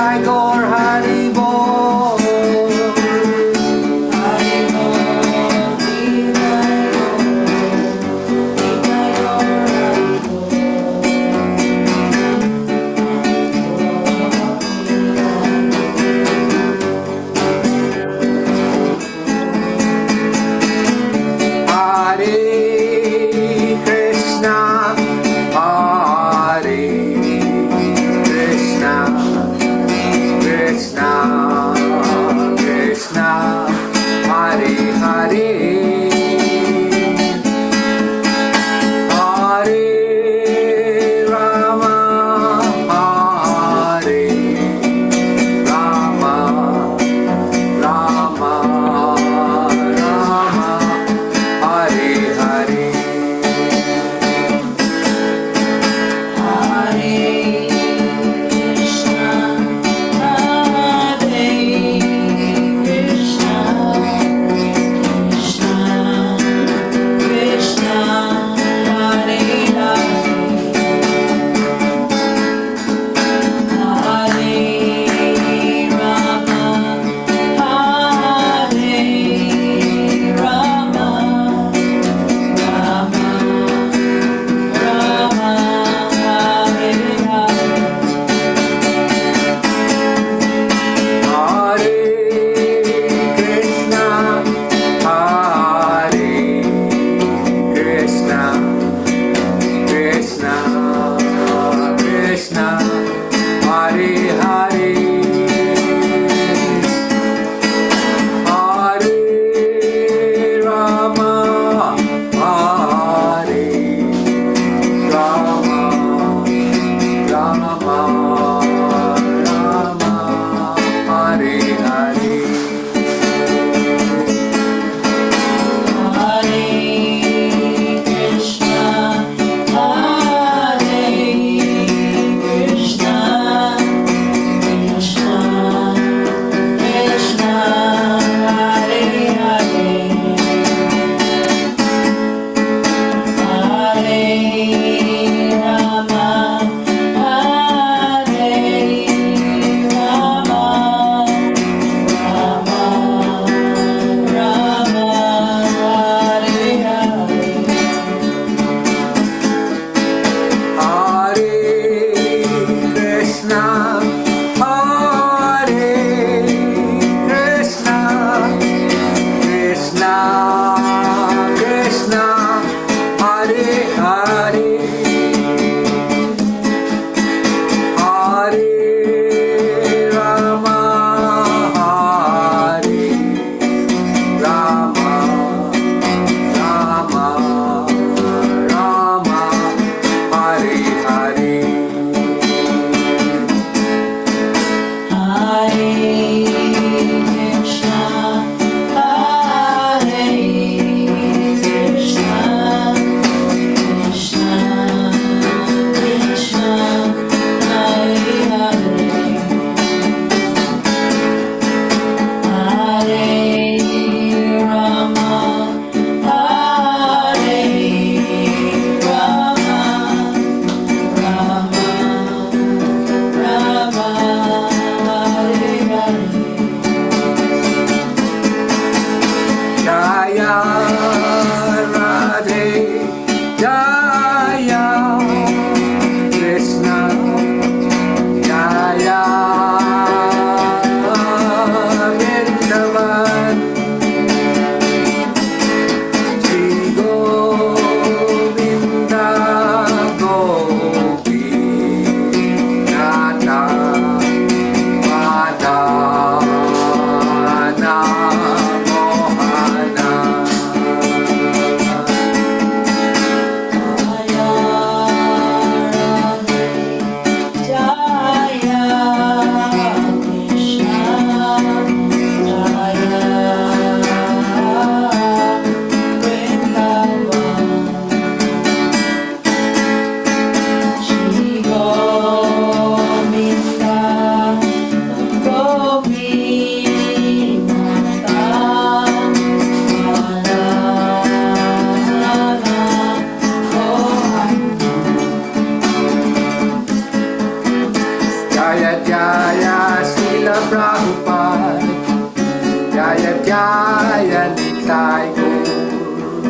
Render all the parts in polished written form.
Nitai Gaur Hari Bol. Hari Bol, Nitai Gaur Hari Bol. Hare Krishna, Hare Krishna, Krishna Krishna, Hare Hare, Hare Rama, Hare Rama, Rama Rama, Hare Hare. Jaya Jaya Srila Prabhupada, Jaya Jaya Nitai Gaur,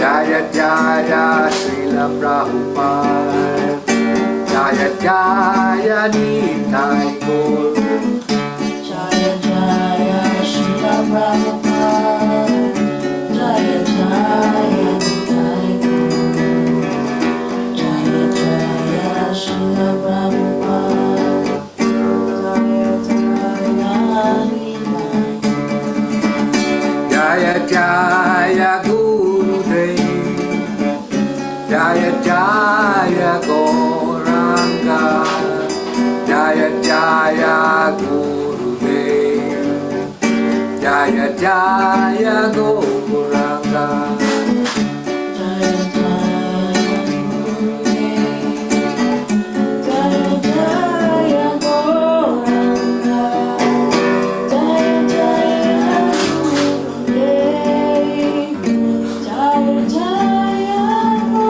Jaya Jaya Srila Prabhupada, Jaya Jaya Nitai Gaur. Jaya Jaya Srila Prabhupada, Jaya Jaya Nitai Gaur. Jaya Jaya Srila Prabhupada, Jaya Jaya Nitai Gaur. Jaya Jaya Gurudev, Jaya Jaya Gauranga, Jaya Jaya Gurudev, Jaya Jaya Gauranga. Jaya Jaya Gurudev, Jaya Jaya Gauranga, Jaya Jaya Gurudev, Jaya Jaya Gauranga.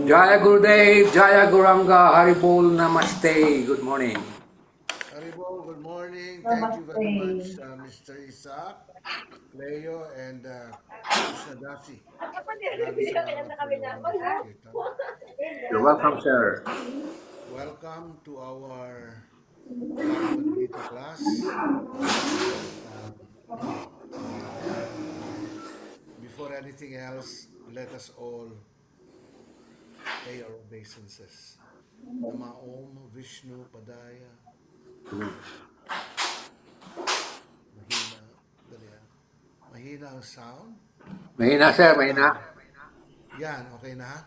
Jaya Gurudev, Jaya Gauranga, Hari Bol, Namaste, good morning. Haribol, good morning. Thank you very much, Namaste. Mr. Isaac, Leo, and Krishna Dasi. Maraming salamat for your wonderful kirtan. You're welcome, sir. Welcome to our Bhagavad Gita class. Before anything else, let us all pay our obeisances. Nama Om Vishnu Padaya. Mahina. Dali ah. Mahina ang sound. Mahina, sir, mahina. Yan, okay na?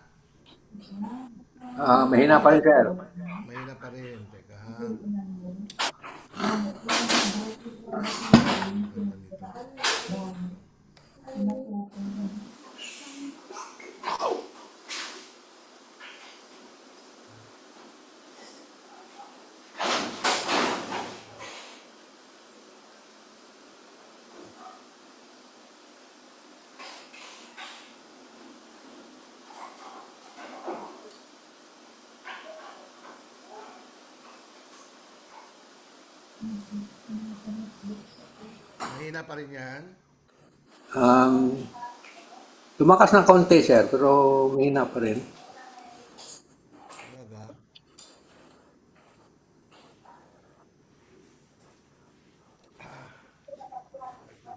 Mahina pa rin, sir. Mahina pa rin. Teka ha. Ganda nito. Mahina pa rin yan. Tumakas ng konti, sir, pero mahina pa rin. Talaga.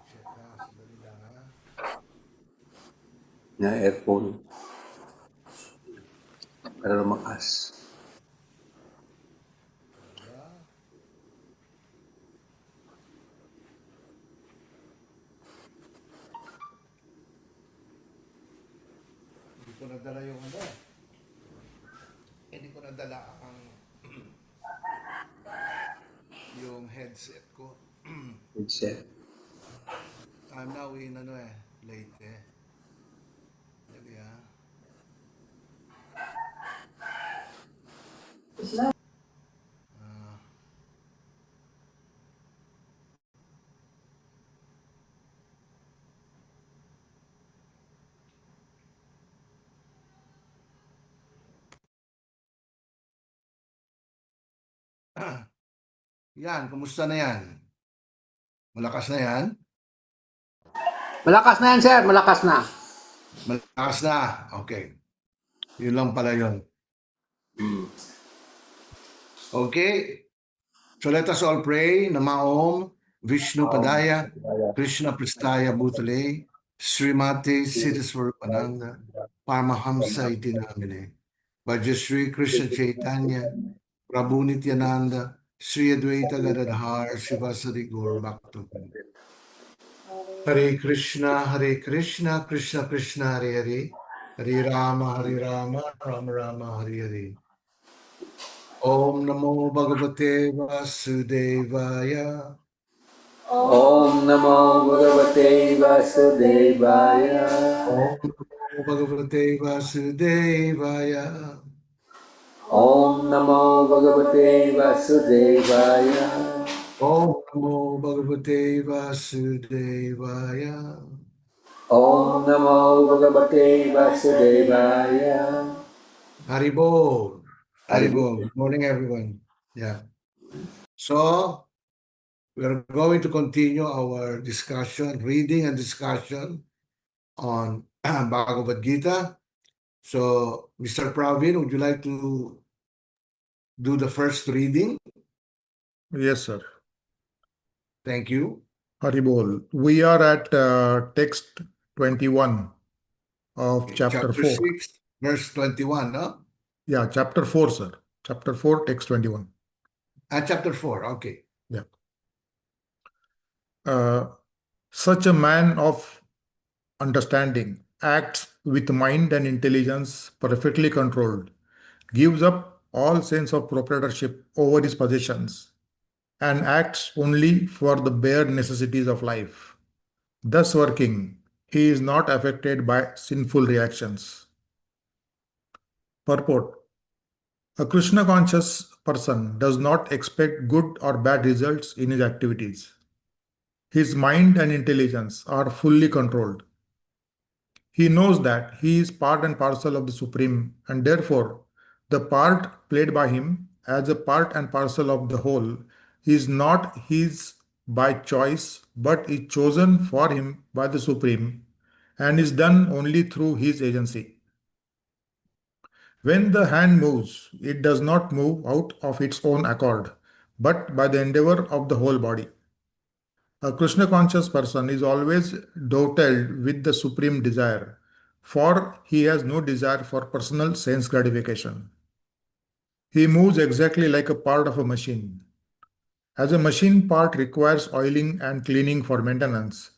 Check ha. Sandali lang ha. Na earphone. Para lumakas. Talaga. Hindi ko nadala yung ano. Hindi ko nadala ang yung headset ko. Headset. I'm now in ano eh. Late eh. Dali ha. Ah, yan. Kumusta na yan? Malakas na yan? Malakas na yan, sir. Malakas na. Malakas na. Okay. Yun lang pala yun. Okay. So let us all pray. Nama Om Vishnu Padaya Krishna Pristaya Bhutale Srimati Siddhiswarupananda Paramahamsa iti namine Vajrashri Krishna Chaitanya Prabhu Nityananda Sri Advaita Gadadhar Srivasadi Gaur Bhaktavinda. Hare Krishna Krishna Krishna Hare Hare Hare Rama Rama Rama Hare Hare. Om Namo Bhagavate Vasudevaya. Om Namo Bhagavate Vasudevaya. Om Namo Bhagavate Vasudevaya. Om Namo Bhagavate Vasudevaya. Om Namo Bhagavate Vasudevaya. Om Namo Bhagavate Vasudevaya. Haribol. Haribo. Good morning, everyone. Yeah. So we're going to continue our discussion, reading and discussion on Bhagavad Gita. So, Mr. Praveen, would you like to do the first reading? Yes, sir. Thank you. Haribol. We are at text 21 of Okay, chapter chapter 4. 6, verse 21, no? Yeah, chapter 4, sir. Chapter 4, text 21. Chapter 4, okay. Yeah. Such a man of understanding acts with mind and intelligence perfectly controlled, gives up all sense of proprietorship over his possessions, and acts only for the bare necessities of life. Thus working, he is not affected by sinful reactions. Purport: a Krishna conscious person does not expect good or bad results in his activities. His mind and intelligence are fully controlled. He knows that he is part and parcel of the Supreme, and therefore, the part played by him as a part and parcel of the whole is not his by choice but is chosen for him by the Supreme and is done only through his agency. When the hand moves, it does not move out of its own accord, but by the endeavor of the whole body. A Krishna conscious person is always dovetailed with the supreme desire, for he has no desire for personal sense gratification. He moves exactly like a part of a machine. As a machine part requires oiling and cleaning for maintenance,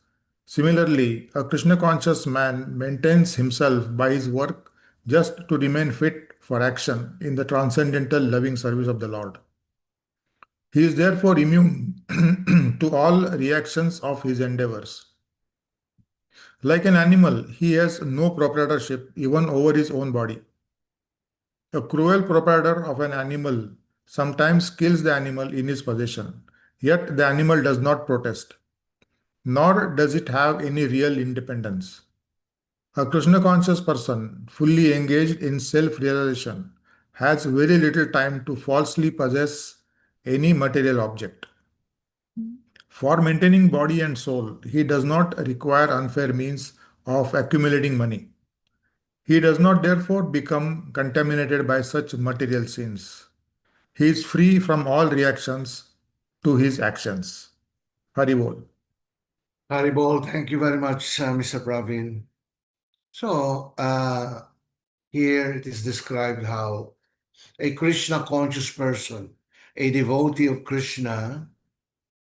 similarly, a Krishna conscious man maintains himself by his work just to remain fit for action in the transcendental loving service of the Lord. He is therefore immune to all reactions of his endeavors. Like an animal, he has no proprietorship even over his own body. A cruel proprietor of an animal sometimes kills the animal in his possession, yet the animal does not protest, nor does it have any real independence. A Krishna conscious person, fully engaged in self realization, has very little time to falsely possess any material object. For maintaining body and soul, he does not require unfair means of accumulating money. He does not therefore become contaminated by such material sins. He is free from all reactions to his actions. Haribol. Haribol, thank you very much, Mr. Praveen. So, here it is described how a Krishna conscious person, a devotee of Krishna,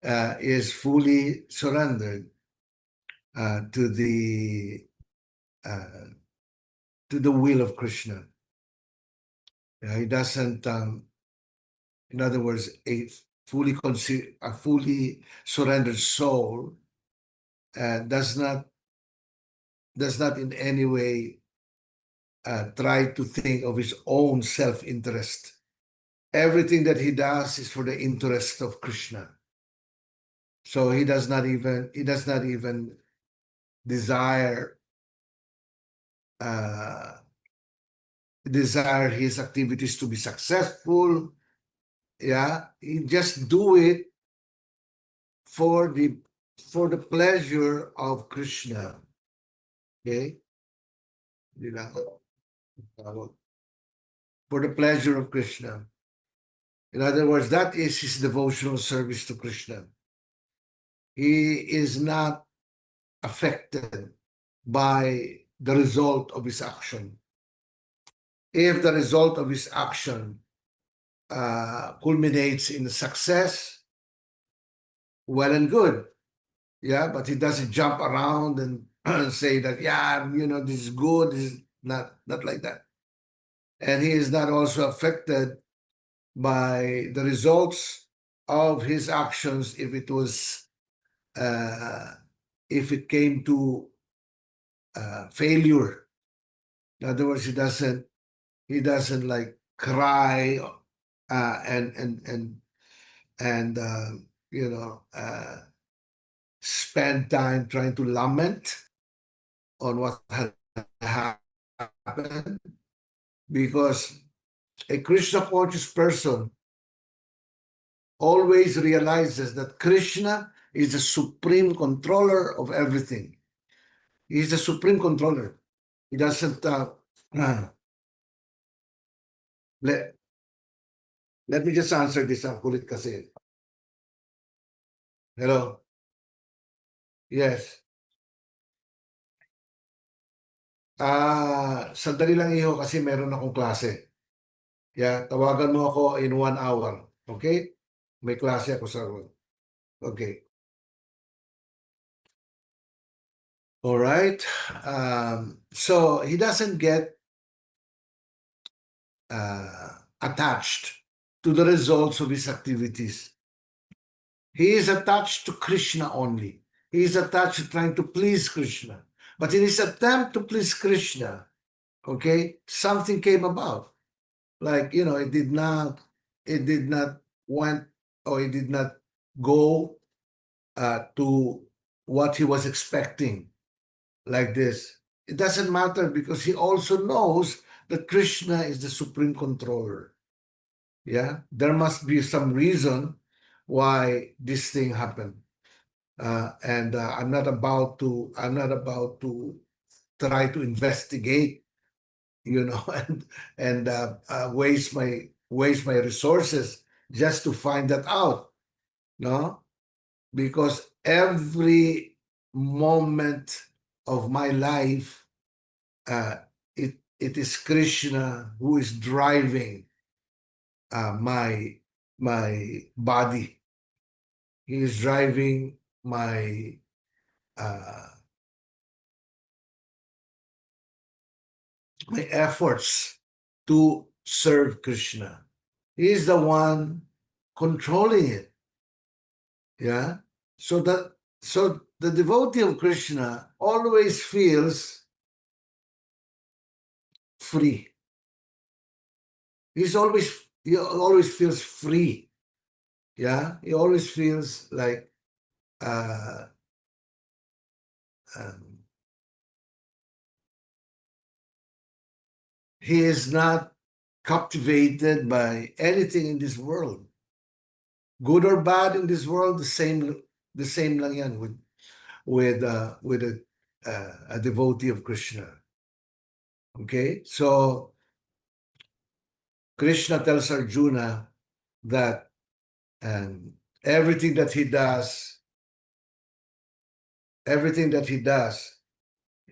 is fully surrendered to uh, the will of Krishna. He doesn't, in other words, a fully surrendered soul does not in any way try to think of his own self-interest. Everything that he does is for the interest of Krishna. So he does not even desire uh, desire his activities to be successful. Yeah, he just do it for the pleasure of Krishna. Okay, you know, for the pleasure of Krishna. In other words, that is his devotional service to Krishna. He is not affected by the result of his action. If the result of his action culminates in success, well and good. Yeah, but he doesn't jump around and say that, yeah, this is good. This is not like that. And he is not also affected by the results of his actions if it came to failure. In other words, he doesn't like cry and spend time trying to lament on what had happened, because A Krishna conscious person always realizes that Krishna is the supreme controller of everything. He is the supreme controller. He doesn't let me just answer this. Kulit kasi. Hello. Yes. Sandali lang iho kasi meron akong klase. Yeah, tawagan mo ako in 1 hour. Okay? May klase ako sa okay. All right. So he doesn't get attached to the results of his activities. He is attached to Krishna only. He is attached to trying to please Krishna. But in his attempt to please Krishna, okay, something came about. Like, you know, it did not went, or it did not go to what he was expecting, like this. It doesn't matter because he also knows that Krishna is the supreme controller. Yeah, there must be some reason why this thing happened. And I'm not about to try to investigate, you know, and waste my resources just to find that out. No, because every moment of my life, it is Krishna who is driving my body. He is driving my my efforts to serve Krishna. He is the one controlling it. Yeah. So the devotee of Krishna always feels free. He always feels free. Yeah. He always feels like he is not captivated by anything in this world. Good or bad in this world, the same lang yan with a devotee of Krishna. Okay, so Krishna tells Arjuna that everything that he does,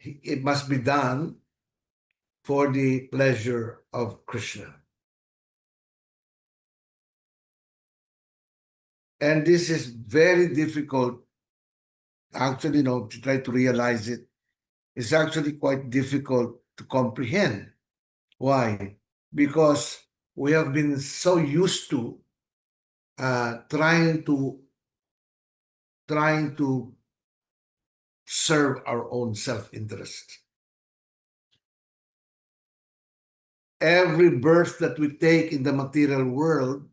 it must be done for the pleasure of Krishna. And this is very difficult, actually, you know, to try to realize it. It's actually quite difficult to comprehend. Why? Because we have been so used to trying to serve our own self-interest. Every birth that we take in the material world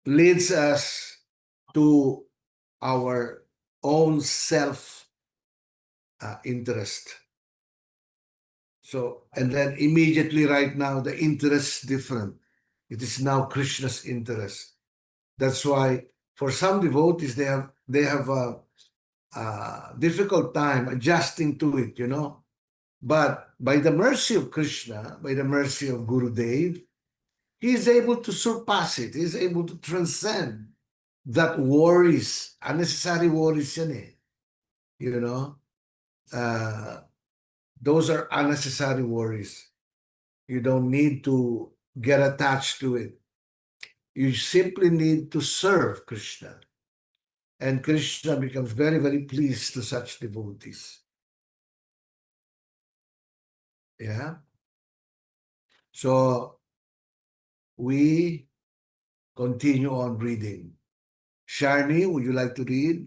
leads us to our own self interest. So, and then immediately right now, the interest is different. It is now Krishna's interest. That's why for some devotees, they have a difficult time adjusting to it, you know. But by the mercy of Krishna, by the mercy of Gurudev, he is able to surpass it. He is able to transcend that worries, unnecessary worries yan eh. You know, those are unnecessary worries. You don't need to get attached to it. You simply need to serve Krishna. And Krishna becomes very, very pleased to such devotees. Yeah. So we continue on reading. Sharni, would you like to read?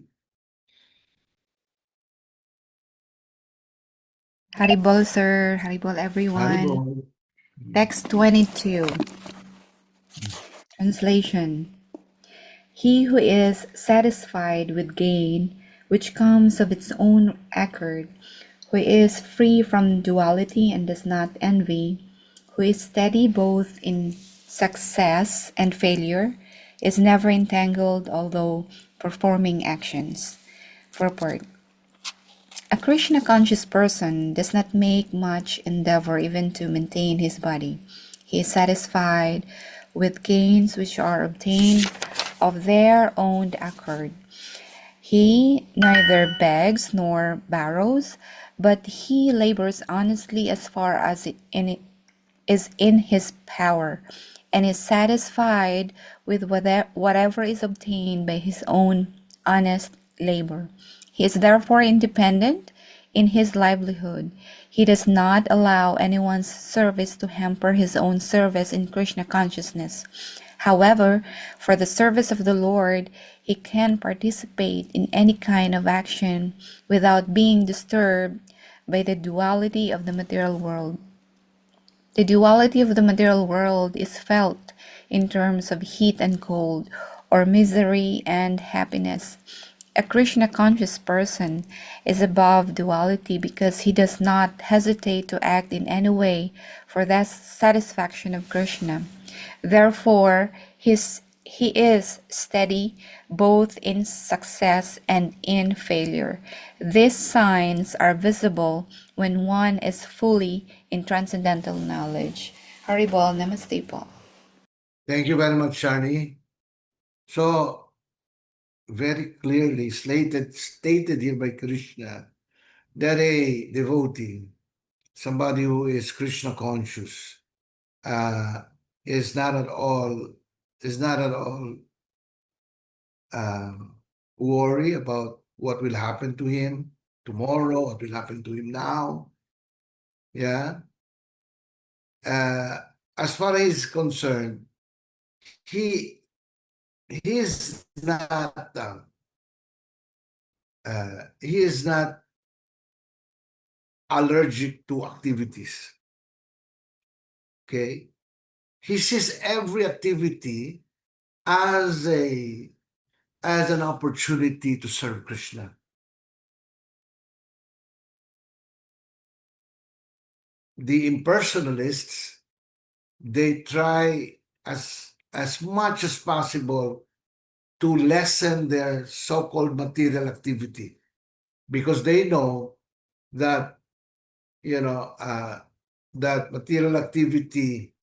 Haribol, sir. Haribol, everyone. Haribol. Text 22. Translation. He who is satisfied with gain, which comes of its own accord, who is free from duality and does not envy, who is steady both in success and failure, is never entangled although performing actions. Purport. A Krishna conscious person does not make much endeavor even to maintain his body. He is satisfied with gains which are obtained of their own accord. He neither begs nor borrows, but he labors honestly as far as it is in his power, and is satisfied with whatever is obtained by his own honest labor. He is therefore independent in his livelihood. He does not allow anyone's service to hamper his own service in Krishna consciousness. However, for the service of the Lord, he can participate in any kind of action without being disturbed by the duality of the material world. The duality of the material world is felt in terms of heat and cold, or misery and happiness. A Krishna conscious person is above duality because he does not hesitate to act in any way for the satisfaction of Krishna. Therefore, he is steady both in success and in failure. These signs are visible when one is fully in transcendental knowledge. Haribol, namaste po. Thank you very much, Shani. So, very clearly stated here by Krishna that a devotee, somebody who is Krishna conscious, uh, is not at all worry about what will happen to him tomorrow, what will happen to him now. Yeah. As far as he's concerned, he he is not allergic to activities. Okay, he sees every activity as an opportunity to serve Krishna. The impersonalists, they try as much as possible to lessen their so-called material activity because they know that that material activity,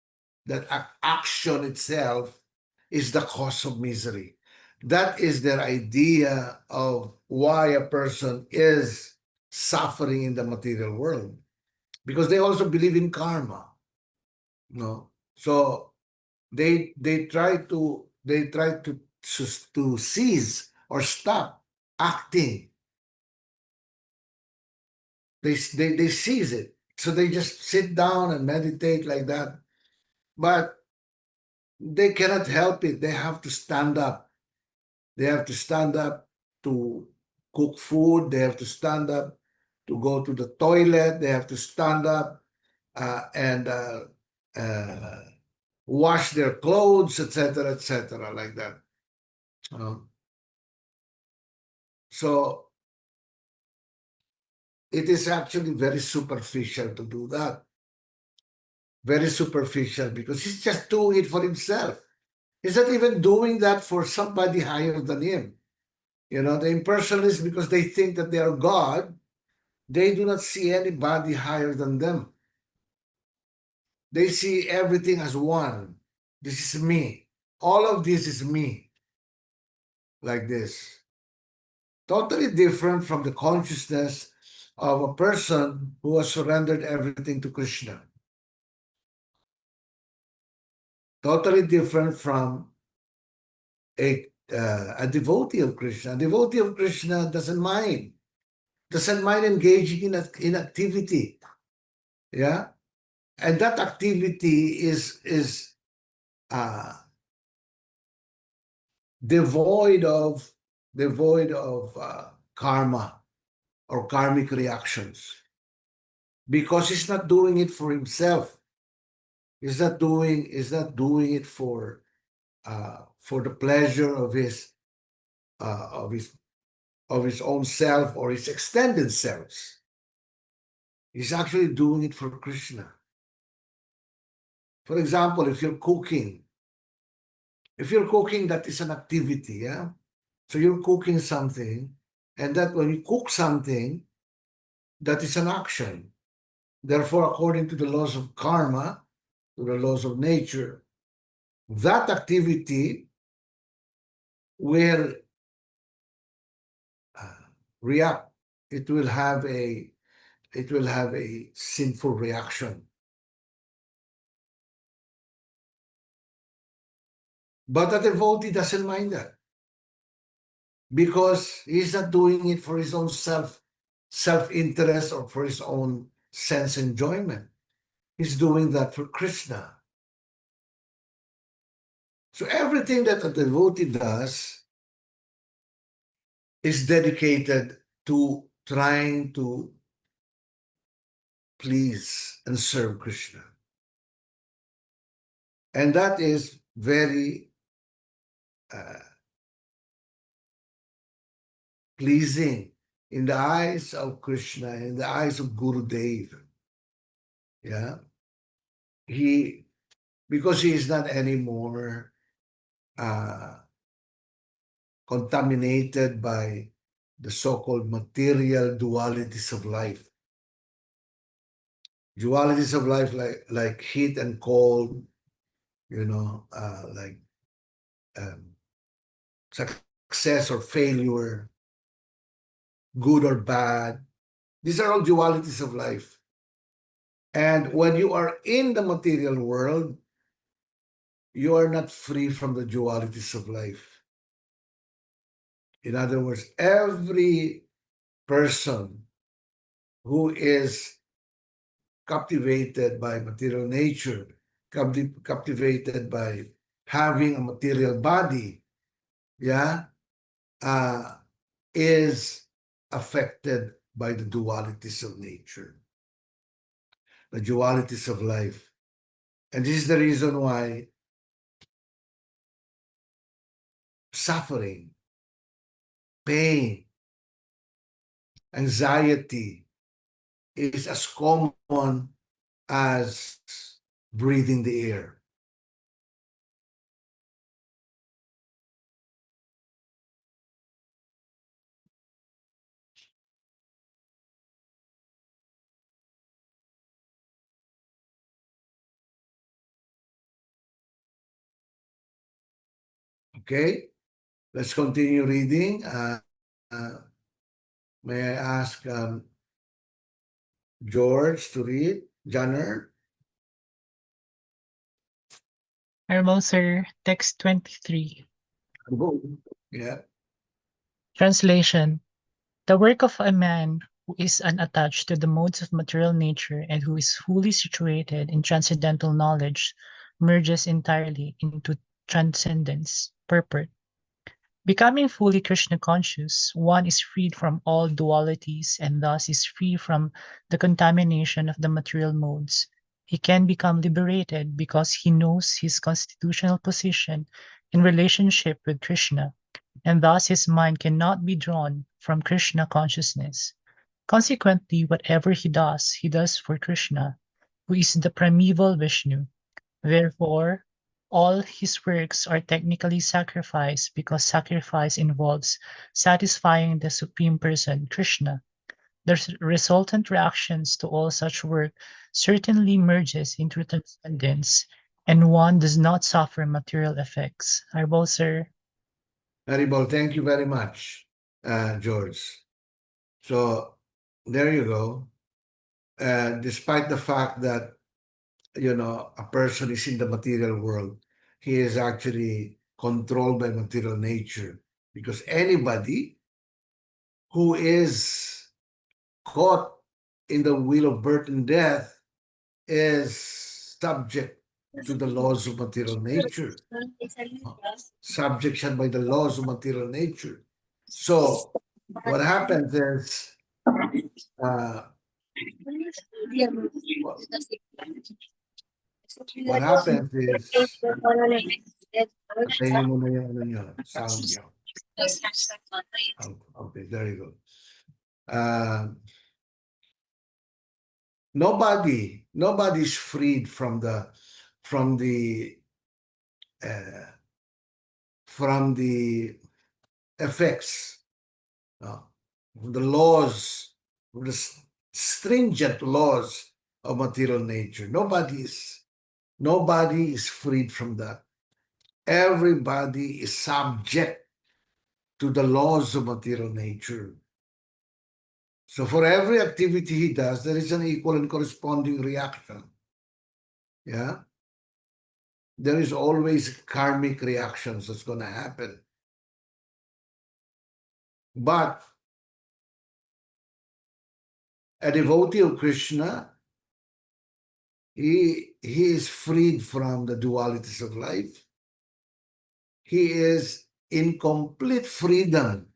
that action itself is the cause of misery. That is their idea of why a person is suffering in the material world, because they also believe in karma. No, so they try to cease or stop acting. They seize it, so they just sit down and meditate like that. But they cannot help it. They have to stand up. They have to stand up to cook food. They have to stand up to go to the toilet. They have to stand up and wash their clothes, etc., like that. So it is actually very superficial to do that. Very superficial, because he's just doing it for himself. He's not even doing that for somebody higher than him. The impersonalists, because they think that they are God, they do not see anybody higher than them. They see everything as one. This is me. All of this is me. Like this. Totally different from the consciousness of a person who has surrendered everything to Krishna. Totally different from a devotee of Krishna. A devotee of Krishna doesn't mind engaging in activity. Yeah. And that activity is devoid of karma or karmic reactions, because he's not doing it for himself. He's not doing it for the pleasure of his own self or his extended selves. He's actually doing it for Krishna. For example, if you're cooking, that is an activity, yeah? So you're cooking something, and that when you cook something, that is an action. Therefore, according to the laws of karma, to the laws of nature, that activity will react. It will have a sinful reaction. But the devotee doesn't mind that, because he's not doing it for his own self-interest or for his own sense enjoyment. He's doing that for Krishna. So everything that a devotee does is dedicated to trying to please and serve Krishna. And that is very pleasing in the eyes of Krishna, in the eyes of Gurudev. Yeah. Because he is not anymore contaminated by the so-called material dualities of life. Dualities of life like heat and cold, like success or failure, good or bad. These are all dualities of life. And when you are in the material world, you are not free from the dualities of life. In other words, every person who is captivated by material nature, captivated by having a material body, yeah, is affected by the dualities of nature, the dualities of life. And this is the reason why suffering, pain, anxiety is as common as breathing the air. Okay, let's continue reading. May I ask George to read? Janner? Sir, text 23. Yeah. Translation. The work of a man who is unattached to the modes of material nature and who is fully situated in transcendental knowledge merges entirely into transcendence, purport. Becoming fully Krishna conscious, one is freed from all dualities and thus is free from the contamination of the material modes. He can become liberated because he knows his constitutional position in relationship with Krishna, and thus his mind cannot be drawn from Krishna consciousness. Consequently, whatever he does for Krishna, who is the primeval Vishnu. Therefore, all his works are technically sacrifice because sacrifice involves satisfying the Supreme Person, Krishna. The resultant reactions to all such work certainly merges into transcendence, and one does not suffer material effects. Haribol, sir. Haribol, thank you very much, George. So there you go. Despite the fact that a person is in the material world, he is actually controlled by material nature, because anybody who is caught in the wheel of birth and death is subject to the laws of material nature, subjection by the laws of material nature. So what happens is, what happens is, patayin mo na yung ano niyo, sound niyo. Okay, there you go. Nobody is freed from the from the uh, from the effects, the laws, the stringent laws of material nature. Nobody is freed from that. Everybody is subject to the laws of material nature. So for every activity he does, there is an equal and corresponding reaction. Yeah. There is always karmic reactions that's going to happen. But a devotee of Krishna, he is freed from the dualities of life. He is in complete freedom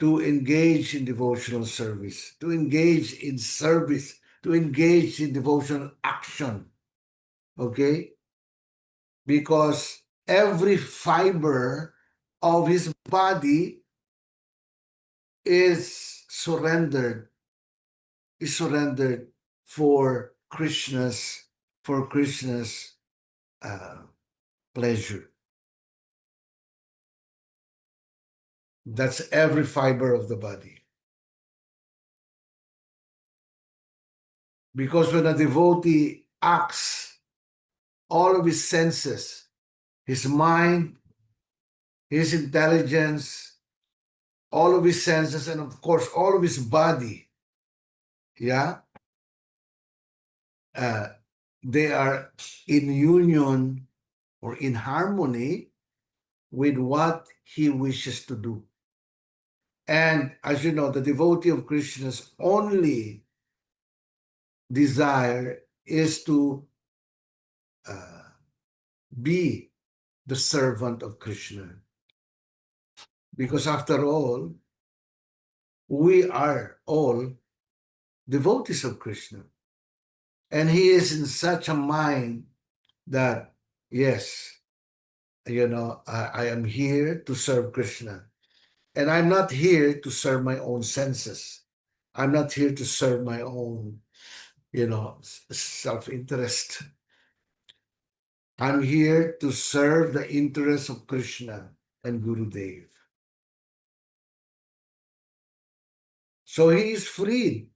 to engage in devotional service, to engage in service, to engage in devotional action. Okay? Because every fiber of his body is surrendered for Krishna's pleasure. That's every fiber of the body. Because when a devotee acts, all of his senses, his mind, his intelligence, all of his senses, and of course, all of his body, yeah, they are in union or in harmony with what he wishes to do. And as you know, the devotee of Krishna's only desire is to be the servant of Krishna. Because after all, we are all devotees of Krishna. And he is in such a mind that, yes, I am here to serve Krishna. And I'm not here to serve my own senses. I'm not here to serve my own, self-interest. I'm here to serve the interests of Krishna and Gurudev. So he is freed.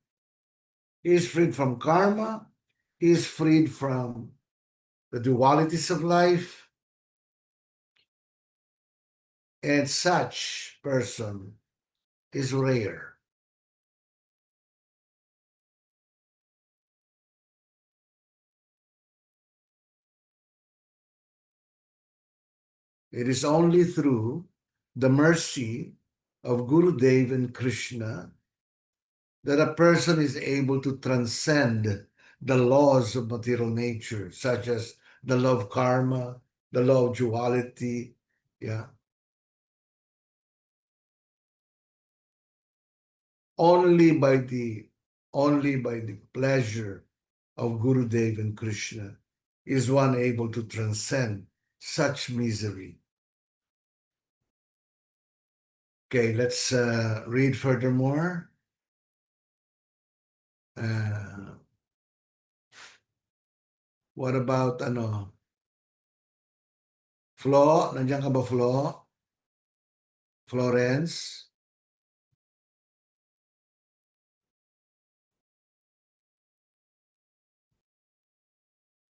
He is freed from karma. He is freed from the dualities of life. And such person is rare. It is only through the mercy of Gurudev and Krishna that a person is able to transcend the laws of material nature, such as the law of karma, the law of duality. Yeah. Only by the pleasure of Gurudev and Krishna is one able to transcend such misery. Okay, let's read furthermore. What about Flo? Nandiyan ka ba, Flo? Florence?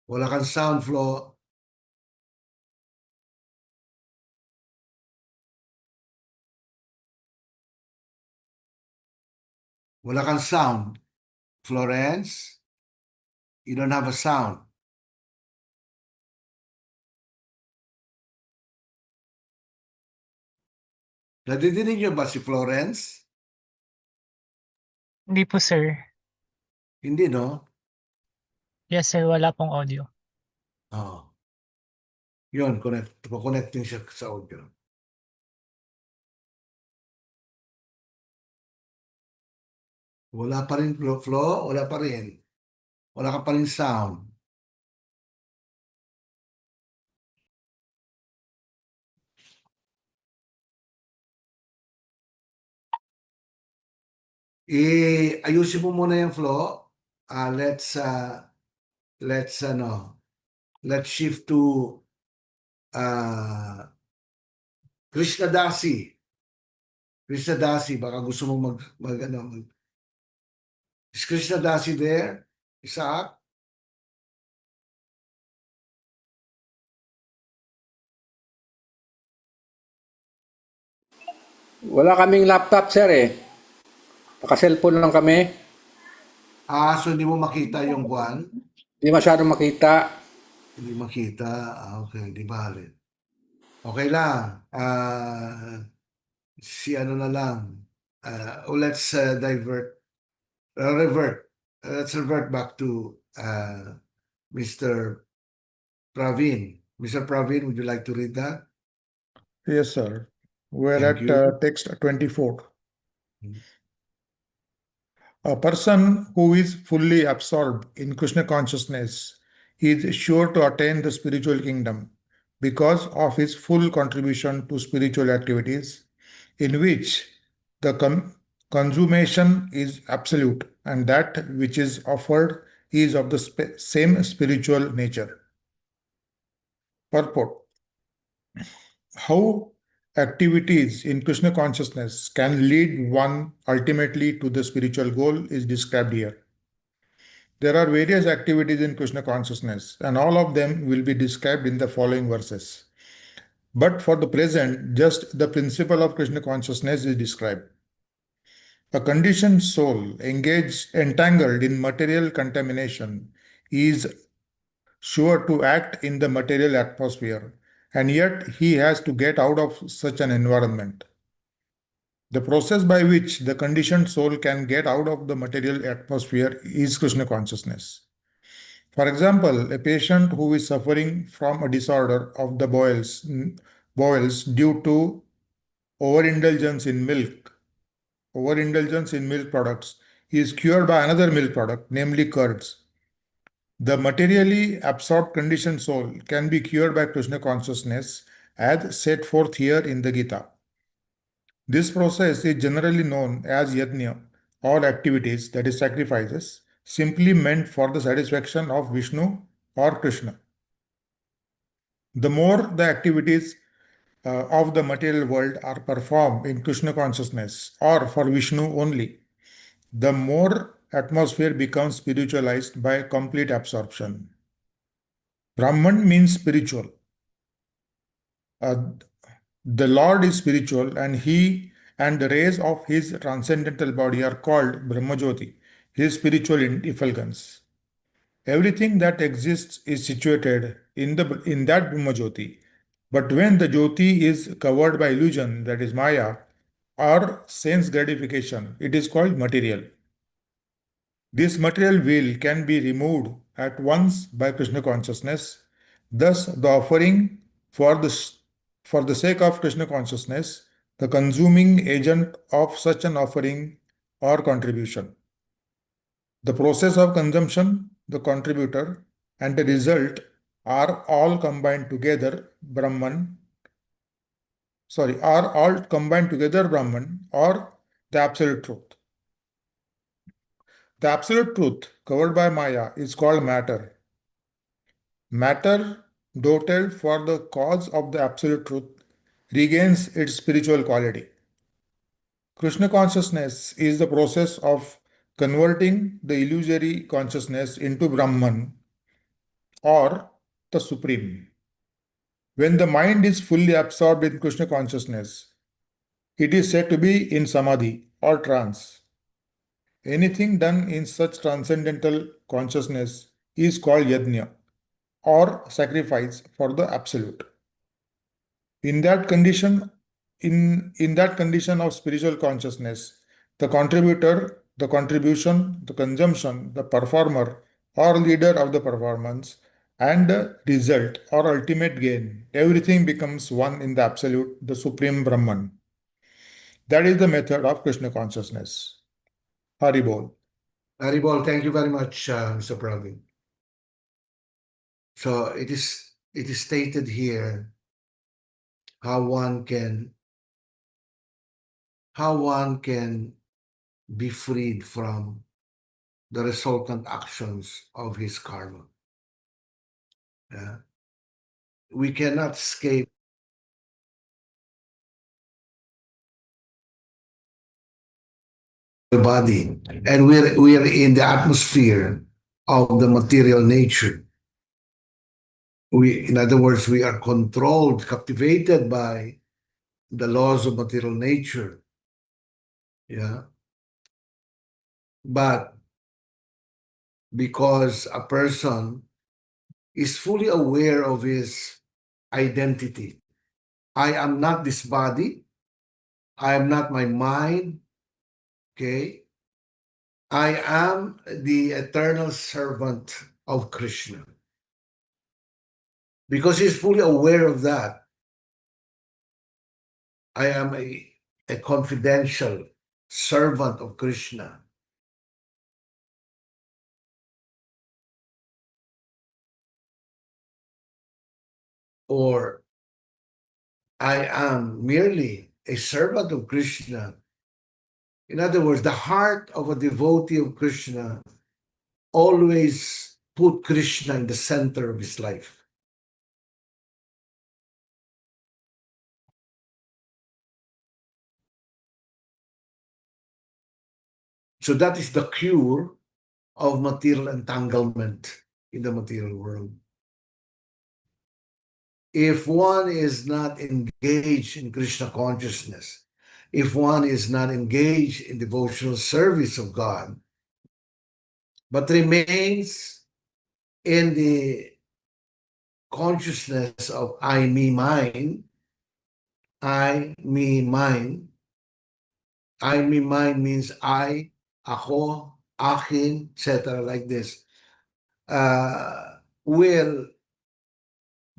Wala kang sound, Flo. Wala kang sound. Florence, you don't have a sound. Nadidinig niyo ba si Florence? Hindi po, sir. Hindi, no? Yes, sir. Wala pong audio. Oh. Yun, connecting siya sa audio. Wala pa rin, Flo? Wala pa rin. Wala ka pa rin sound. Ayusin mo muna yung Flo. let's let's shift to Krishna Dasi. Krishna Dasi, baka gusto mo is Krishna Dasi there? Isaac? Wala kaming laptop, sir eh. Naka-cellphone lang kami. So hindi mo makita yung kwan? Hindi masyado makita. Hindi makita. Okay, di bale. Okay lang. Si ano na lang. Let's revert. Let's revert back to Mr. Praveen. Mr. Praveen, would you like to read that? Yes, sir. We're Thank at you. text 24. A person who is fully absorbed in Krishna consciousness is sure to attain the spiritual kingdom because of his full contribution to spiritual activities, in which the consummation is absolute and that which is offered is of the same spiritual nature. Purport: how activities in Krishna consciousness can lead one ultimately to the spiritual goal is described here. There are various activities in Krishna consciousness, and all of them will be described in the following verses. But for the present, just the principle of Krishna consciousness is described. A conditioned soul entangled in material contamination is sure to act in the material atmosphere, and yet he has to get out of such an environment. The process by which the conditioned soul can get out of the material atmosphere is Krishna consciousness. For example, a patient who is suffering from a disorder of the bowels due to overindulgence in milk products, is cured by another milk product, namely curds. The materially absorbed conditioned soul can be cured by Krishna consciousness as set forth here in the Gita. This process is generally known as yajna or activities, that is sacrifices, simply meant for the satisfaction of Vishnu or Krishna. The more the activities of the material world are performed in Krishna consciousness or for Vishnu only, the more atmosphere becomes spiritualized by complete absorption. Brahman means spiritual. Uh, the Lord is spiritual, and he and the rays of his transcendental body are called Brahmajyoti, his spiritual effulgence. Everything that exists is situated in that Brahmajyoti. But when the Jyoti is covered by illusion, that is Maya, or sense gratification, it is called material. This material veil can be removed at once by Krishna consciousness. Thus, the offering for the sake of Krishna consciousness, the consuming agent of such an offering or contribution. The process of consumption, the contributor, and the result are all combined together Brahman, or the absolute truth. The absolute truth covered by Maya is called matter. Matter, doted for the cause of the absolute truth, regains its spiritual quality. Krishna consciousness is the process of converting the illusory consciousness into Brahman or the Supreme. When the mind is fully absorbed in Krishna consciousness, it is said to be in samadhi or trance. Anything done in such transcendental consciousness is called yajna or sacrifice for the absolute. In that condition, in that condition of spiritual consciousness, the contributor, the contribution, the consumption, the performer or leader of the performance, and the result or ultimate gain, everything becomes one in the absolute, the supreme Brahman. That is the method of Krishna consciousness. Haribol. Haribol, thank you very much, Mr. Praveen. So it is stated here how one can be freed from the resultant actions of his karma. Yeah. We cannot escape the body, and we're in the atmosphere of the material nature. In other words, we are controlled, captivated by the laws of material nature. Yeah. But because a person is fully aware of his identity, I am not this body, I am not my mind, okay? I am the eternal servant of Krishna. Because he's fully aware of that, I am a confidential servant of Krishna. Or I am merely a servant of Krishna. In other words, the heart of a devotee of Krishna always put Krishna in the center of his life. So that is the cure of material entanglement in the material world. If one is not engaged in Krishna consciousness, if one is not engaged in devotional service of God, but remains in the consciousness of I, me, mine, I, me, mine, I, me, mine means I, ako, akin, etc. like this, will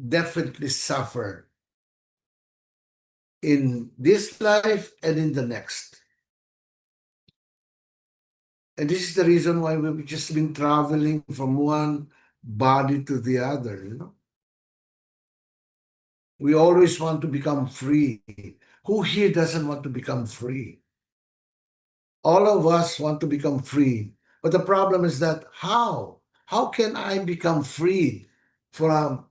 definitely suffer in this life and in the next. And this is the reason why we've just been traveling from one body to the other, you know. We always want to become free. Who here doesn't want to become free? All of us want to become free. But the problem is that how? How can I become freed from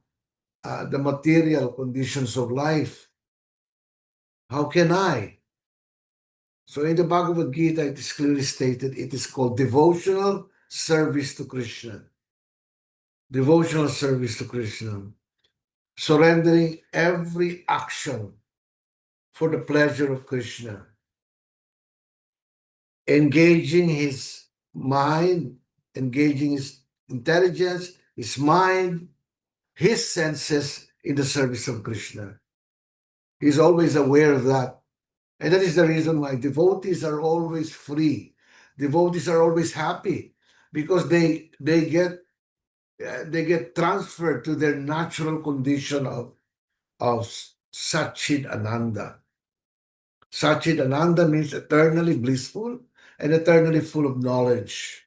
the material conditions of life? How can I? So in the Bhagavad Gita, it is clearly stated it is called devotional service to Krishna. Devotional service to Krishna. Surrendering every action for the pleasure of Krishna. Engaging his mind, engaging his intelligence, his mind, his senses in the service of Krishna. He's always aware of that. And that is the reason why devotees are always free. Devotees are always happy because they get transferred to their natural condition of Satchid Ananda. Satchid Ananda means eternally blissful and eternally full of knowledge.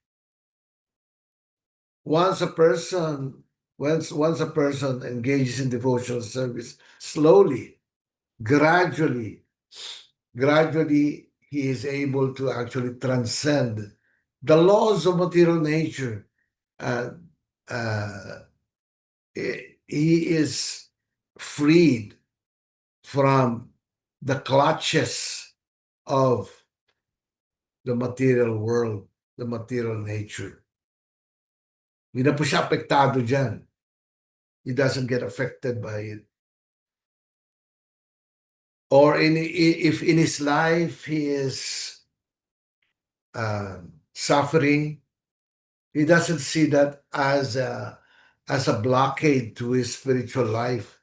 Once a person engages in devotional service, slowly, gradually, he is able to actually transcend the laws of material nature. He is freed from the clutches of the material world, the material nature. Hindi na po siya apektado dyan. He doesn't get affected by it. Or if in his life he is suffering, he doesn't see that as a blockade to his spiritual life.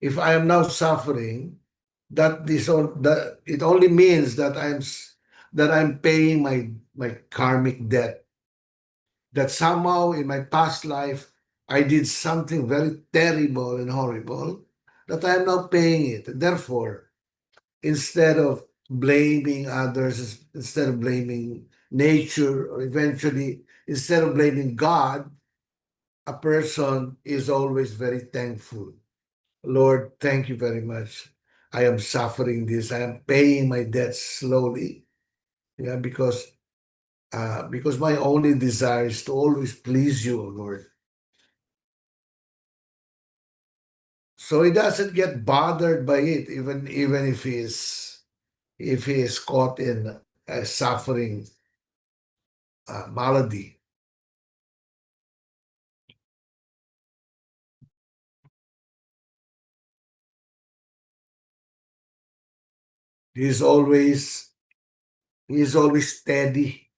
If I am now suffering, that it only means that I'm paying my karmic debt. That somehow in my past life I did something very terrible and horrible that I am now paying it. Therefore, instead of blaming others, instead of blaming nature, or eventually instead of blaming God, a person is always very thankful. Lord, thank you very much. I am suffering this. I am paying my debts slowly. Yeah, because because my only desire is to always please you, O Lord. So he doesn't get bothered by it, even if he is caught in a suffering malady. He's always steady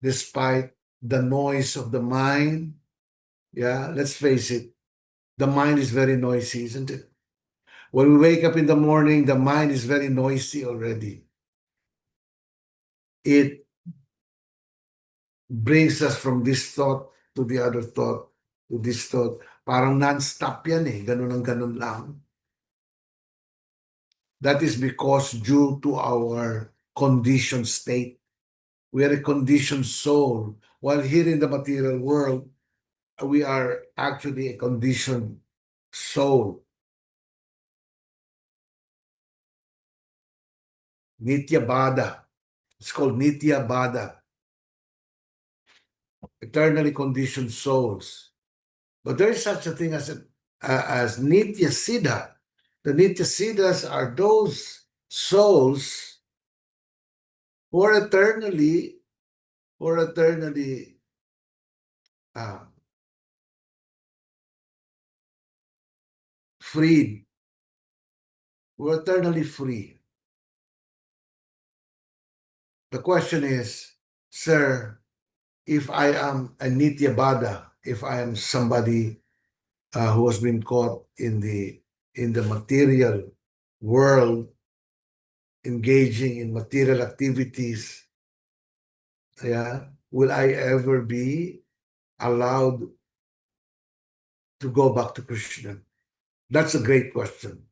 despite the noise of the mind. Yeah, let's face it, the mind is very noisy, isn't it? When we wake up in the morning, the mind is very noisy already. It brings us from this thought to the other thought to this thought. Parang non-stop yan eh. Ganun ang ganun lang. That is because due to our conditioned state. We are a conditioned soul. While here in the material world, we are actually a conditioned soul. Nitya Bada. It's called Nitya Bada. Eternally conditioned souls. But there is such a thing as Nitya Siddha. The Nitya Siddhas are those souls who are eternally freed. Who are eternally free. The question is, sir, if I am a Nitya Bada, if I am somebody who has been caught in the material world, engaging in material activities, yeah, will I ever be allowed to go back to Krishna? That's a great question.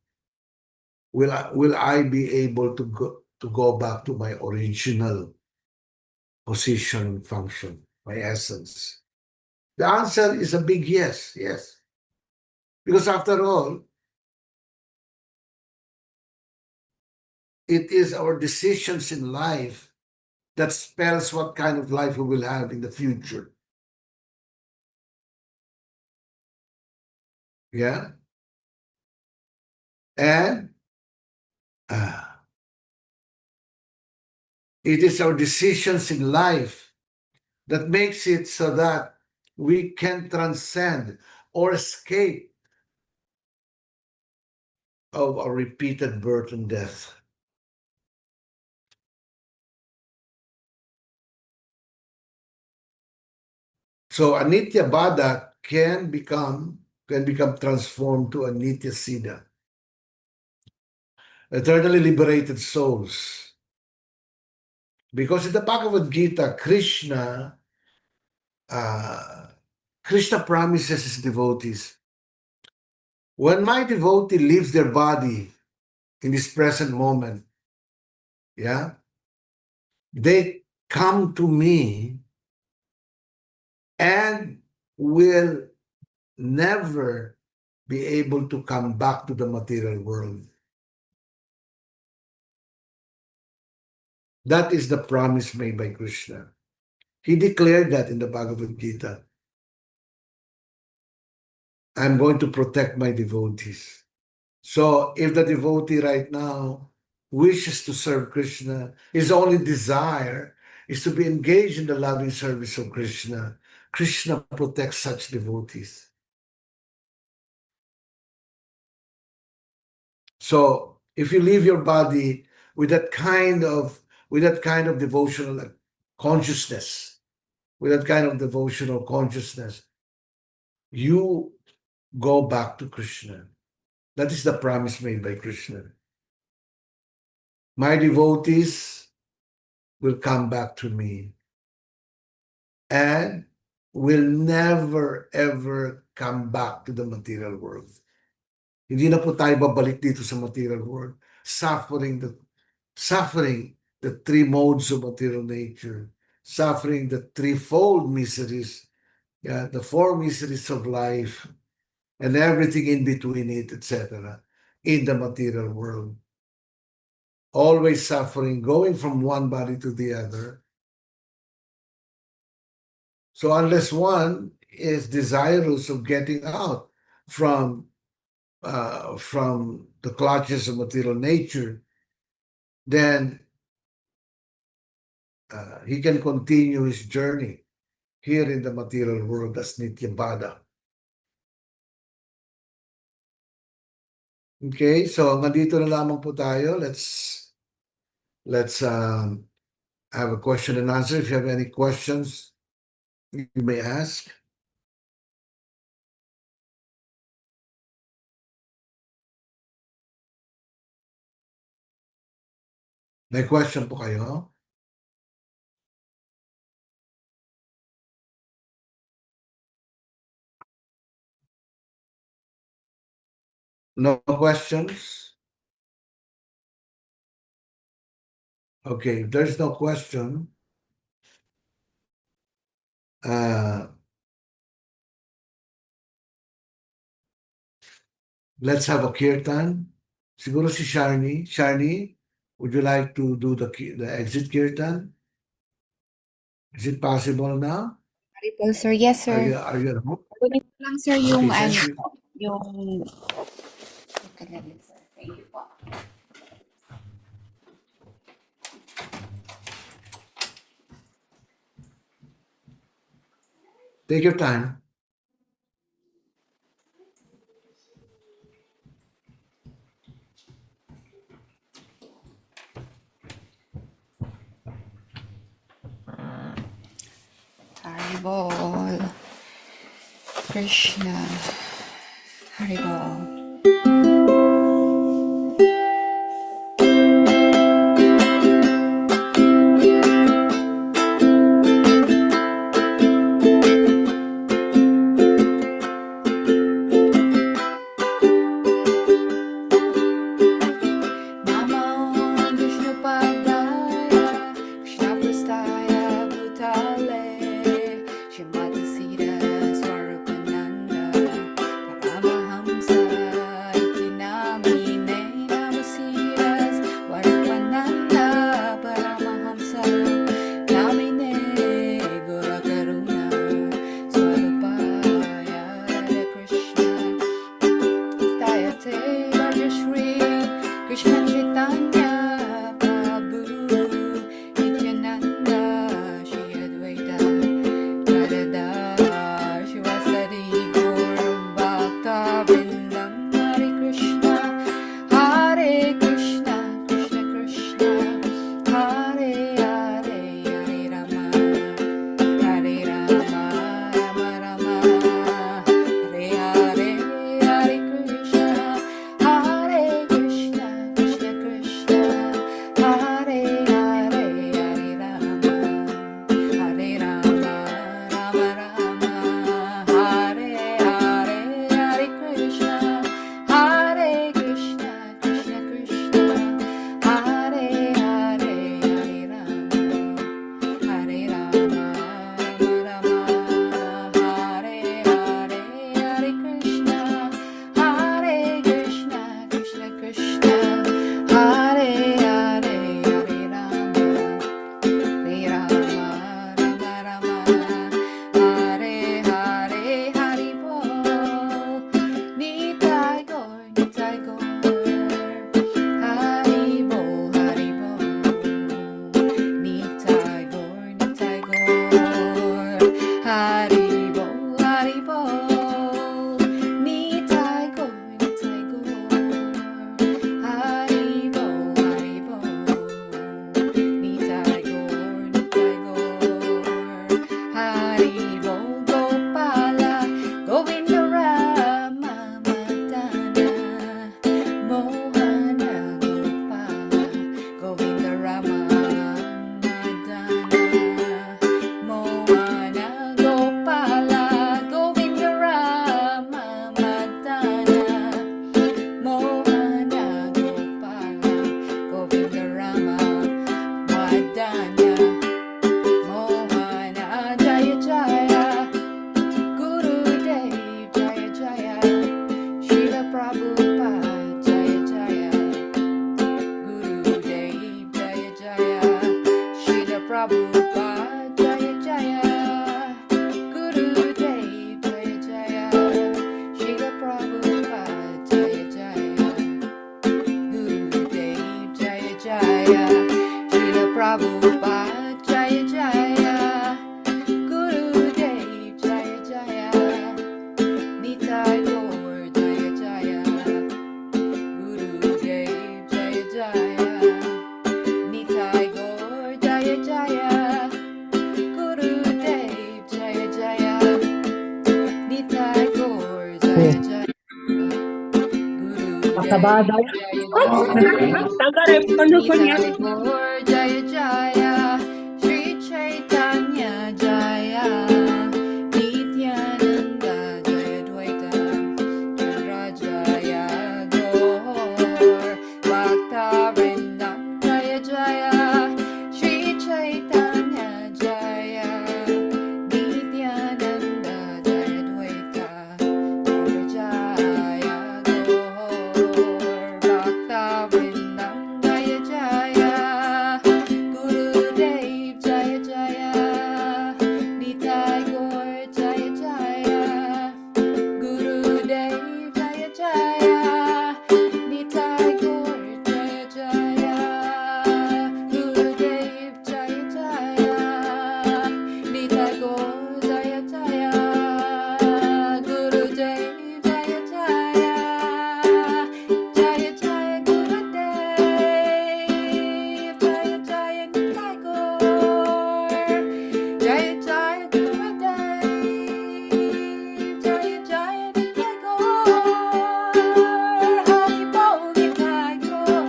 Will I be able to go back to my original position and function, my essence? The answer is a big yes, yes. Because after all, it is our decisions in life that spells what kind of life we will have in the future. Yeah? And it is our decisions in life that makes it so that we can transcend or escape of a repeated birth and death. So a Nitya Bada can become transformed to a Nitya Siddha. Eternally liberated souls. Because in the Bhagavad Gita, Krishna promises his devotees, when my devotee leaves their body in this present moment, yeah, they come to me and will never be able to come back to the material world. That is the promise made by Krishna. He declared that in the Bhagavad Gita. I'm going to protect my devotees. So if the devotee right now wishes to serve Krishna, his only desire is to be engaged in the loving service of Krishna. Krishna protects such devotees. So if you leave your body with that kind of devotional consciousness, you go back to Krishna. That is the promise made by Krishna. My devotees will come back to me and will never ever come back to the material world. Hindi na po tayo babalik dito sa material world. Suffering the three modes of material nature, suffering the threefold miseries, yeah, the four miseries of life, and everything in between it, etc., in the material world. Always suffering, going from one body to the other, So unless one is desirous of getting out from the clutches of material nature, then he can continue his journey here in the material world as Nityabada. Okay, so nandito na lamang po tayo. Let's have a question and answer. If you have any questions, you may ask. May question po kayo? No questions? Okay, if there's no question, let's have a kirtan. Siguro si Sharni. Sharni, would you like to do the exit kirtan? Is it possible now? Haribol, sir. Yes, Are sir. you at home? Kunin ko lang, sir, yung Okay, thank ano, you. yung... Thank you po. Take your time. Haribol. Krishna. Haribol. Namo Vishnu Padaya, Krishna Prastaya Bhutale, Shrimati Sita Swarupananda, Paramahamsa Itina Makabadaw. Tagarep ko na ko niya. Jaya Jaya Sri Chaitanya Jaya Nityananda Jaya Dvaita Jaya Jaya Gaur Bhakta Vrindam Jaya Jaya Sri Chaitanya Jaya Nityananda Jaya Dvaita Jaya Gaur Bhakta Vrindam Jaya Jaya Gurudev Jaya Jaya Nitai Gaur Jaya Jaya Gurudev Jaya Jaya Nitai Gaur Jaya Jaya Gurudev Jaya Jaya Nitai Gaur Jaya Jaya Gurudev Jaya Jaya Jaya Jaya Gurudev Jaya Jaya Nitai Gaur Jaya Jaya Gurudev Jaya Jaya Nitai Gaur Hari Bol Nitai Gaur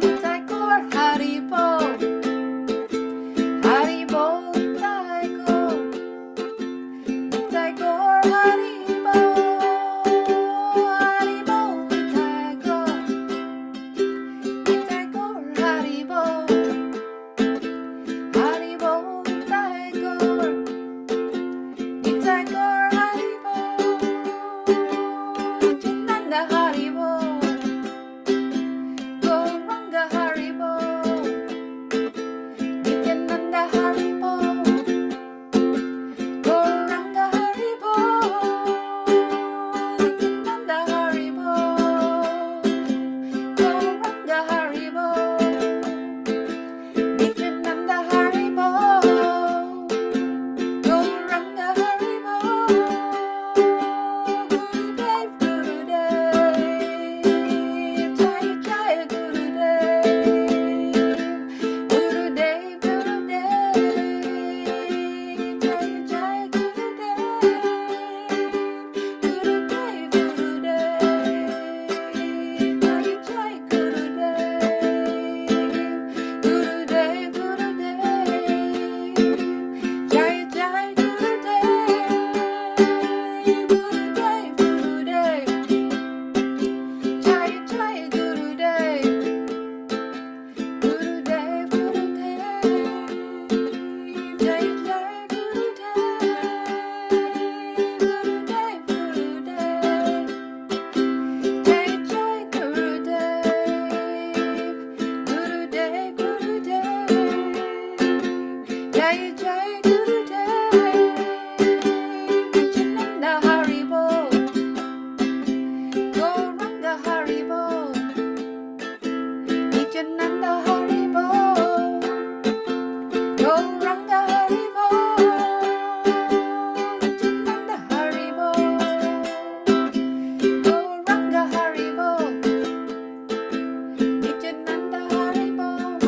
Nitai Gaur Hari Bol Hari Bol Nitai Gaur Nitai Gaur Hari Bol Hari Bol Nitai Gaur Nitai Gaur Hari Bol Hari Bol Nitai Gaur Nitai Gaur Hari Bol Nityananda Hari Bol Gauranga Hari Bol Nityananda Hari Bol Gauranga Hari Bol Nityananda Hari Bol Gauranga Hari Bol Nityananda Hari Bol Gauranga Hari Bol Gurudev Gurudev Jaya Jaya Gurudev Gurudev Gurudev Jaya Jaya Gurudev Gurudev Gurudev Jaya Jaya Gurudev Gurudev Gurudev Jaya Jaya Gurudev Gurudev Gurudev Jaya Jaya Gurudev Gurudev Gurudev Jaya Jaya Gurudev Jaya Jaya Gurudev Nityananda Hari Bol Gauranga Hari Bol Nityananda Hari Bol Gauranga Hari Bol Nityananda Hari Bol Gauranga Hari Bol Nityananda Hari Bol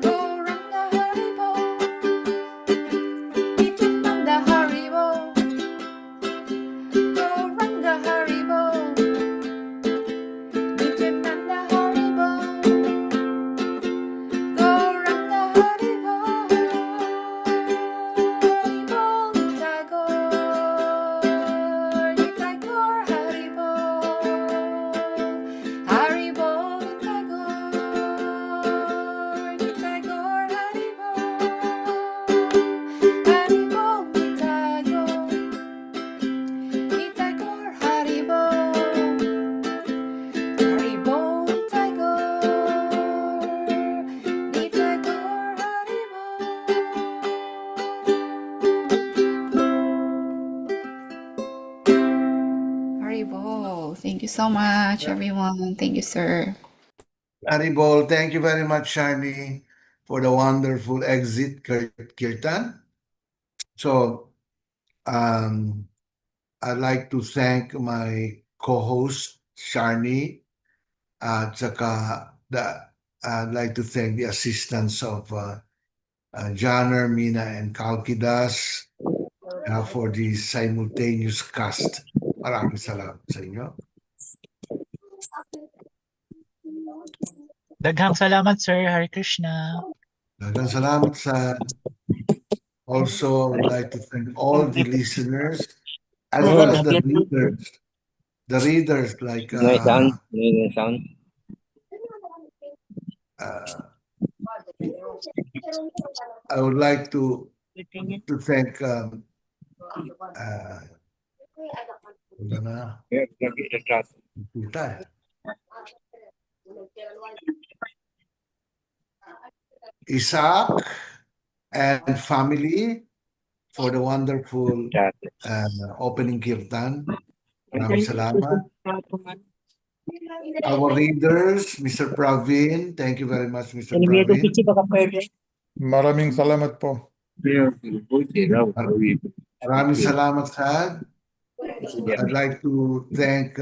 Gauranga Hari Bol Nityananda Hari Bol Gauranga Hari Bol Nityananda Hari Bol Gauranga Hari Bol Hari Bol Nitai Gaur Nitai Gaur Hari Bol Hari Bol Nitai Gaur Nitai Gaur Hari Bol Hari Bol Nitai Gaur Nitai Gaur Hari Bol Hari Bol Nitai Gaur Nitai Gaur Hari Bol Hari Bol. Thank you so much, everyone. Thank you, sir. Haribol, thank you very much, Shani, for the wonderful exit kirtan. So, I'd like to thank my co-host, Shani, at saka I'd like to thank the assistance of Janner, Mina, and Kalkidas. for the simultaneous cast. Maraming salamat sa inyo. Daghang salamat, sir. Hare Krishna. Daghang salamat sa. Also, I would like to thank all the listeners as well as the readers. The readers like I would like to thank wala na. Kita eh. Isaac and family for the wonderful opening kirtan. Maraming salamat. Our readers, Mr. Praveen, thank you very much, Mr. Praveen. Maraming salamat po. Maraming salamat, Sad. I'd like to thank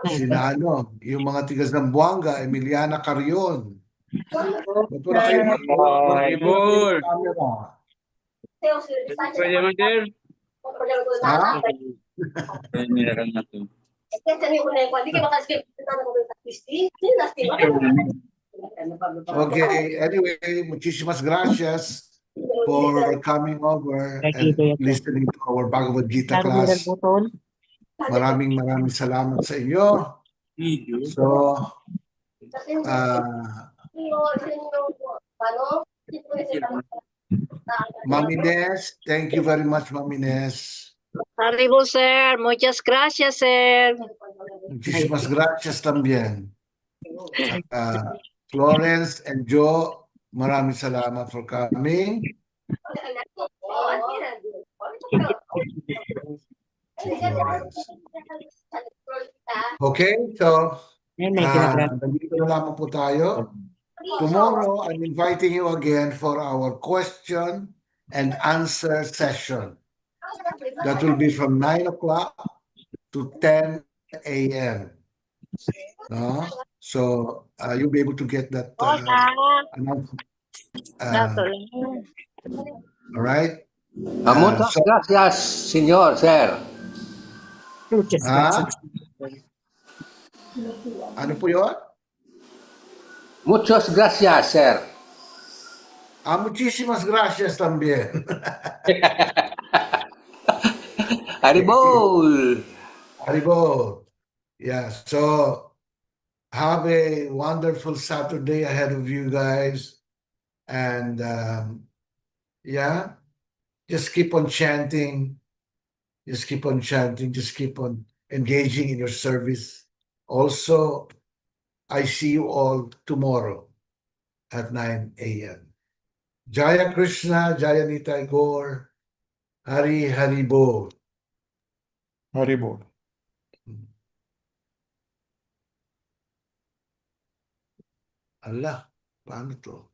sinano, yung mga tiga Zamboanga, Emiliana Carion. Ba't wala kayo dito? Bol. Camera. Pwede mo, sir? Ha? Okay, anyway, muchísimas gracias for coming over and listening to our Bhagavad Gita class. Maraming salamat sa inyo. So, Mami Nes, thank you very much, Mami Nes. Arribo, sir. Muchas gracias, sir. Muchísimas gracias también. Florence and Joe, maraming salamat for coming. Si Florence. Okay, so nandito na lamang po tayo. Tomorrow, I'm inviting you again for our question and answer session. That will be from 9 o'clock to 10 a.m. No? So you'll be able to get that announcement. All right? Muchas gracias, señor, sir. Ano po yun? Muchas gracias, sir. Muchísimas gracias también. Haribol. Haribo. Yeah, so have a wonderful Saturday ahead of you guys. And yeah, just keep on chanting. Just keep on chanting. Just keep on engaging in your service. Also, I see you all tomorrow at 9 a.m. Jaya Krishna, Jaya Nitai Gaur, Hari Haribo. Haribol. Allah, paano to?